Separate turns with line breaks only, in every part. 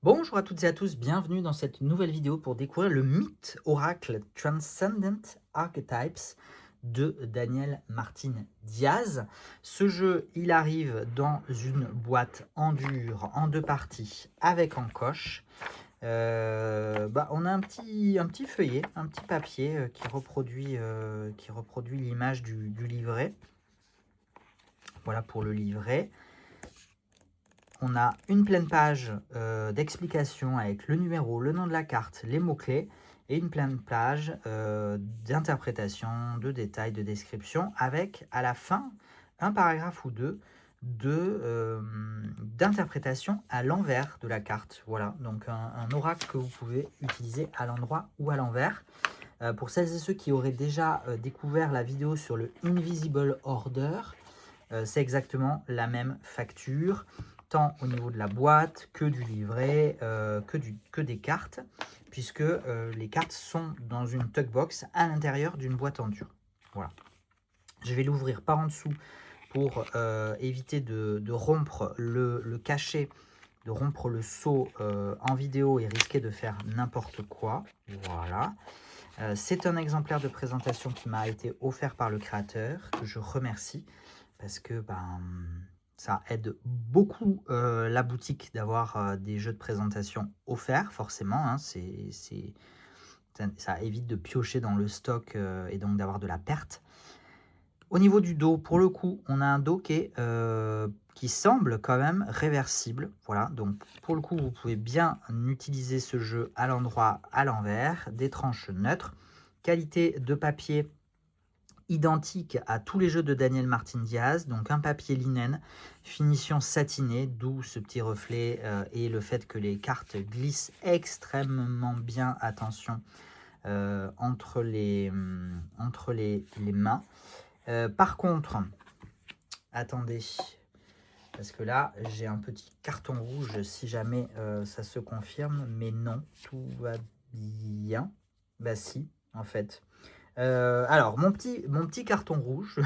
Bonjour à toutes et à tous, bienvenue dans cette nouvelle vidéo pour découvrir le mythe oracle Transcendent Archetypes de Daniel Martin Diaz. Ce jeu, il arrive dans une boîte en dur, en deux parties, avec encoche. On a un petit feuillet, un petit papier qui reproduit l'image du livret. Voilà pour le livret. On a une pleine page d'explication avec le numéro, le nom de la carte, les mots-clés, et une pleine page d'interprétation, de détails, de description, avec à la fin un paragraphe ou deux d'interprétation à l'envers de la carte. Voilà, donc un oracle que vous pouvez utiliser à l'endroit ou à l'envers. Pour celles et ceux qui auraient déjà découvert la vidéo sur le Invisible Order, c'est exactement la même facture, tant au niveau de la boîte que du livret, que des cartes, puisque les cartes sont dans une tuck box à l'intérieur d'une boîte en dur. Voilà. Je vais l'ouvrir par en dessous pour éviter de rompre le cachet, de rompre le seau en vidéo et risquer de faire n'importe quoi. Voilà. C'est un exemplaire de présentation qui m'a été offert par le créateur, que je remercie, parce que ça aide beaucoup la boutique d'avoir des jeux de présentation offerts, forcément. Hein, ça évite de piocher dans le stock et donc d'avoir de la perte. Au niveau du dos, pour le coup, on a un dos qui semble quand même réversible. Voilà, donc pour le coup, vous pouvez bien utiliser ce jeu à l'endroit, à l'envers, des tranches neutres. Qualité de papier identique à tous les jeux de Daniel Martin Diaz, donc un papier linen, finition satinée, d'où ce petit reflet et le fait que les cartes glissent extrêmement bien, attention, entre les mains. Par contre, attendez, parce que là, j'ai un petit carton rouge si jamais ça se confirme, mais non, tout va bien. Bah si, en fait. Alors, mon petit carton rouge,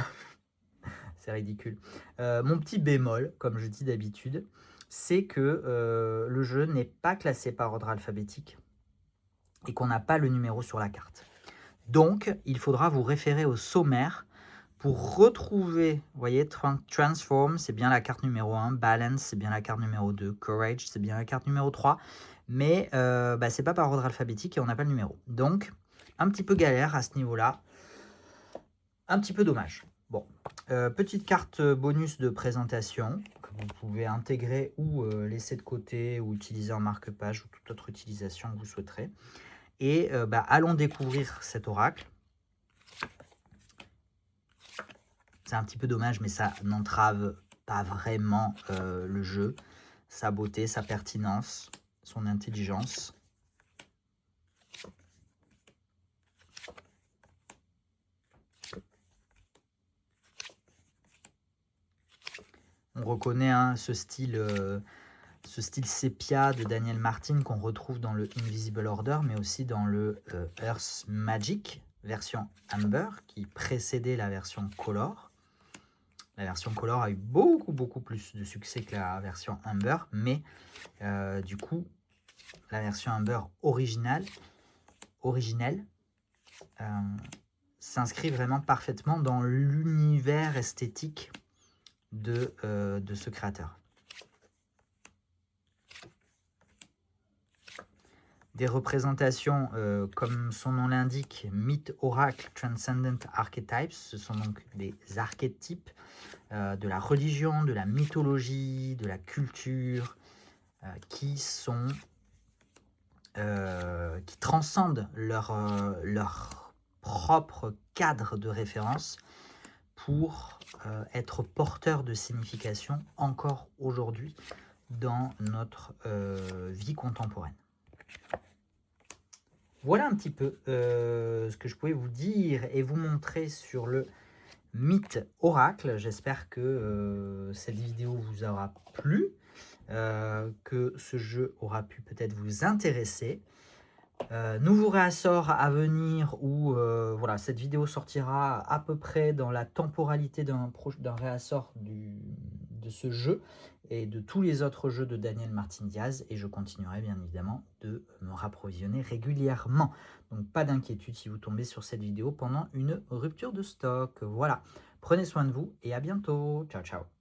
c'est ridicule. Mon petit bémol, comme je dis d'habitude, c'est que le jeu n'est pas classé par ordre alphabétique et qu'on n'a pas le numéro sur la carte. Donc, il faudra vous référer au sommaire pour retrouver, vous voyez, Transform, c'est bien la carte numéro 1, Balance, c'est bien la carte numéro 2, Courage, c'est bien la carte numéro 3, mais c'est pas par ordre alphabétique et on n'a pas le numéro. Donc, un petit peu galère à ce niveau-là, un petit peu dommage. Bon, petite carte bonus de présentation que vous pouvez intégrer ou laisser de côté ou utiliser en marque-page ou toute autre utilisation que vous souhaiterez. Et allons découvrir cet oracle. C'est un petit peu dommage, mais ça n'entrave pas vraiment le jeu, sa beauté, sa pertinence, son intelligence. On reconnaît ce style sépia de Daniel Martin qu'on retrouve dans le Invisible Order, mais aussi dans le Earth Magic, version Amber, qui précédait la version Color. La version Color a eu beaucoup plus de succès que la version Amber, mais du coup, la version Amber originelle s'inscrit vraiment parfaitement dans l'univers esthétique de ce créateur. Des représentations, comme son nom l'indique, mythe, oracle, transcendent archetypes, ce sont donc des archétypes de la religion, de la mythologie, de la culture, qui transcendent leur propre cadre de référence pour être porteurs de signification encore aujourd'hui dans notre vie contemporaine. Voilà un petit peu ce que je pouvais vous dire et vous montrer sur le mythe oracle. J'espère que cette vidéo vous aura plu, que ce jeu aura pu peut-être vous intéresser. Nouveau réassort à venir où voilà, cette vidéo sortira à peu près dans la temporalité d'un réassort de ce jeu et de tous les autres jeux de Daniel Martin Diaz, et je continuerai bien évidemment de me rapprovisionner régulièrement. Donc pas d'inquiétude si vous tombez sur cette vidéo pendant une rupture de stock. Voilà, prenez soin de vous et à bientôt. Ciao ciao.